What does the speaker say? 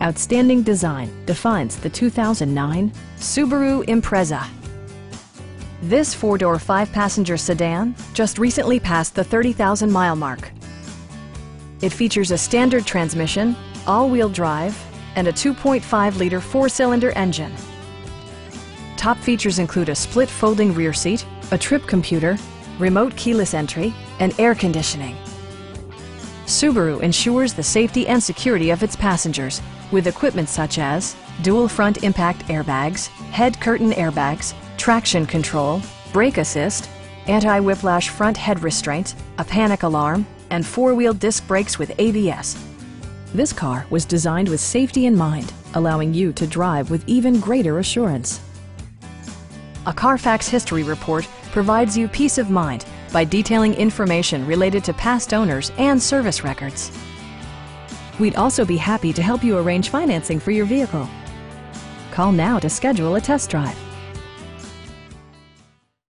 Outstanding design defines the 2009 Subaru Impreza. This four-door, five-passenger sedan just recently passed the 30,000-mile mark. It features a standard transmission, all-wheel drive, and a 2.5-liter four-cylinder engine. Top features include a split folding rear seat, a trip computer, remote keyless entry, and air conditioning. Subaru ensures the safety and security of its passengers with equipment such as dual front impact airbags, head curtain airbags, traction control, brake assist, anti-whiplash front head restraint, a panic alarm, and four-wheel disc brakes with ABS. This car was designed with safety in mind, allowing you to drive with even greater assurance. A Carfax history report provides you peace of mind by detailing information related to past owners and service records. We'd also be happy to help you arrange financing for your vehicle. Call now to schedule a test drive.